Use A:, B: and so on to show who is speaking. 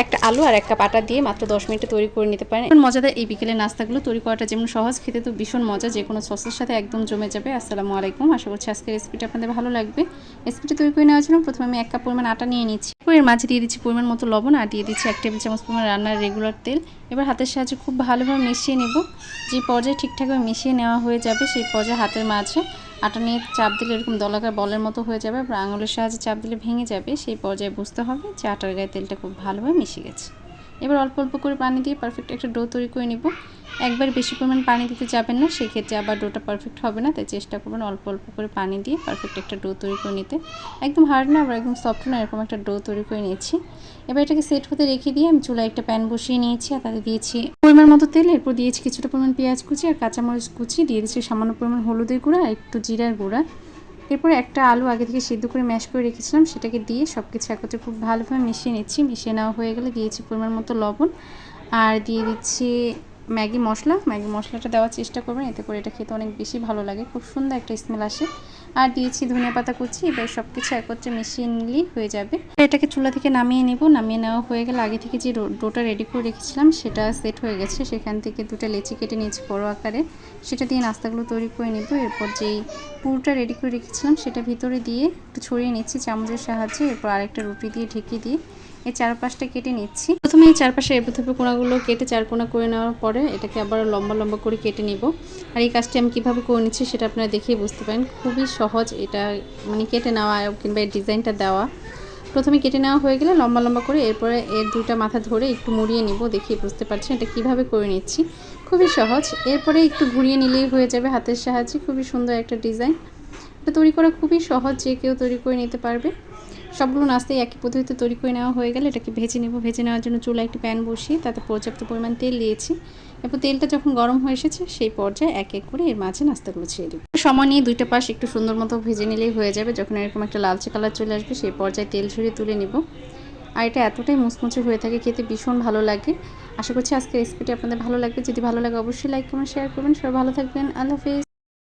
A: একটা আলু আর এক কাপ আটা দিয়ে মাত্র 10 মিনিটে তৈরি করে নিতে পারেন। মজাদার এই বিকেলের নাস্তাগুলো তৈরি করাটা যেমন সহজ, খেতে তো ভীষণ মজা, যে কোনো সসের সাথে একদম জমে যাবে। আসসালামু আলাইকুম, আশা করছি আজকের রেসিপিটা আপনাদের ভালো লাগবে। রেসিপিটা তৈরি করে নেওয়ার জন্য প্রথমে আমি 1 কাপ পরিমাণ আটা নিয়ে নিচ্ছি। এর মাঝে দিয়ে দিচ্ছি পরিমাণ মতো লবণ আর দিয়ে দিচ্ছি 1 টেবিল চামচ পরিমাণ রান্নার রেগুলার তেল। এবার হাতের সাহায্যে খুব ভালোভাবে মিশিয়ে নেব। যে পর্যায়ে ঠিকঠাকভাবে মিশিয়ে নেওয়া হয়ে যাবে সেই পর্যায়ে হাতের মাঝে আটা নিয়ে চাপ দিলে এরকম দলাকার বলের মতো হয়ে যাবে, আর আঙুলের সাহায্যে চাপ দিলে ভেঙে যাবে। সেই পর্যায়ে বুঝতে হবে যে আটার গায়ে তেলটা খুব ভালোভাবে মিশে গেছে। এবার অল্প অল্প করে পানি দিয়ে পারফেক্ট একটা ডো তৈরি করে নিব। একবার বেশি পরিমাণ পানি দিতে যাবেন না, সেক্ষেত্রে আবার ডোটা পারফেক্ট হবে না। তাই চেষ্টা করবেন অল্প অল্প করে পানি দিয়ে পারফেক্ট একটা ডো তৈরি করে নিতে। একদম হার্ড না আবার একদম সফট না, এরকম একটা ডো তৈরি করে নিয়েছি। এবার এটাকে সেট হতে রেখে দিয়ে আমি চুলায় একটা প্যান বসিয়ে নিয়েছি, আর তাতে দিয়েছি পরিমাণ মতো তেল। এরপর দিয়েছি কিছুটা পরিমাণ পেঁয়াজ কুচি আর কাঁচামরিচ কুচি, দিয়ে দিয়েছি সামান্য পরিমাণ হলুদের গুঁড়া আর একটু জিরার গুঁড়া। এরপরে একটা আলু আগে থেকে সিদ্ধ করে ম্যাশ করে রেখেছিলাম, সেটাকে দিয়ে সব কিছু একত্রে খুব ভালোভাবে মিশিয়ে নিচ্ছি। মিশিয়ে নেওয়া হয়ে গেলে দিয়েছি পরিমাণ মতো লবণ আর দিয়ে দিচ্ছি ম্যাগি মশলা। ম্যাগি মশলাটা দেওয়ার চেষ্টা করবেন, এতে করে এটা খেতে অনেক বেশি ভালো লাগে, খুব সুন্দর একটা স্মেল আসে। আর দিয়েছি ধনিয়া পাতা কুচি। এবার সব কিছু একত্রে মিশিয়ে নিলেই হয়ে যাবে। এটাকে চুলা থেকে নামিয়ে নেব। নামিয়ে নেওয়া হয়ে গেলে আগে থেকে যে ডোটা রেডি করে রেখেছিলাম সেটা সেট হয়ে গেছে। সেখান থেকে দুটো লেচি কেটে নিয়েছি বড় আকারে, সেটা দিয়ে নাস্তাগুলো তৈরি করে নেব। এরপর যেই পুরটা রেডি করে রেখেছিলাম সেটা ভিতরে দিয়ে একটু ছড়িয়ে নিচ্ছি চামচের সাহায্যে। এরপর আরেকটা রুটি দিয়ে ঢেকে দিয়ে এই চারপাশটা কেটে নিচ্ছি। প্রথমে এই চারপাশে এবুথেবু কোণাগুলো কেটে চারকোনা করে নেওয়ার পরে এটাকে আবার লম্বা লম্বা করে কেটে নেব। আর এই কাজটি আমি কীভাবে করে নিচ্ছি সেটা আপনারা দেখেই বুঝতে পারেন, খুবই সহজ এটা, মানে কেটে নেওয়া কিংবা এই ডিজাইনটা দেওয়া। প্রথমে কেটে নেওয়া হয়ে গেলে লম্বা লম্বা করে এরপরে এর দুইটা মাথা ধরে একটু মুড়িয়ে নিব। দেখেই বুঝতে পারছেন এটা কীভাবে করে নিচ্ছি, খুবই সহজ। এরপরে একটু ঘুরিয়ে নিলেই হয়ে যাবে হাতের সাহায্যে। খুবই সুন্দর একটা ডিজাইন, এটা তৈরি করা খুবই সহজ, যে কেউ তৈরি করে নিতে পারবে। সবগুলো নাস্তাই একই পদ্ধতিতে তৈরি করে নেওয়া হয়ে গেলে এটাকে ভেজে নেব। ভেজে নেওয়ার জন্য চুলায় একটি প্যান বসিয়ে তাতে পর্যাপ্ত পরিমাণ তেল দিয়েছি। এরপর তেলটা যখন গরম হয়ে এসেছে সেই পর্যায়ে এক এক করে এর মাঝে নাস্তাগুলো ছেড়ে দেব। সময় নিয়ে দুইটা পাশ একটু সুন্দর মতো ভেজে নিলেই হয়ে যাবে। যখন এরকম একটা লালচে কালার চলে আসবে সেই পর্যায়ে তেল ঝরিয়ে তুলে নেব। আর এটা এতটাই মুচমুচে হয়ে থাকে, খেতে ভীষণ ভালো লাগে। আশা করছি আজকের রেসিপিটি আপনাদের ভালো লাগবে। যদি ভালো লাগে অবশ্যই লাইক কমেন্ট শেয়ার করবেন। সবাই ভালো থাকবেন। আল্লাহ হাফেজ।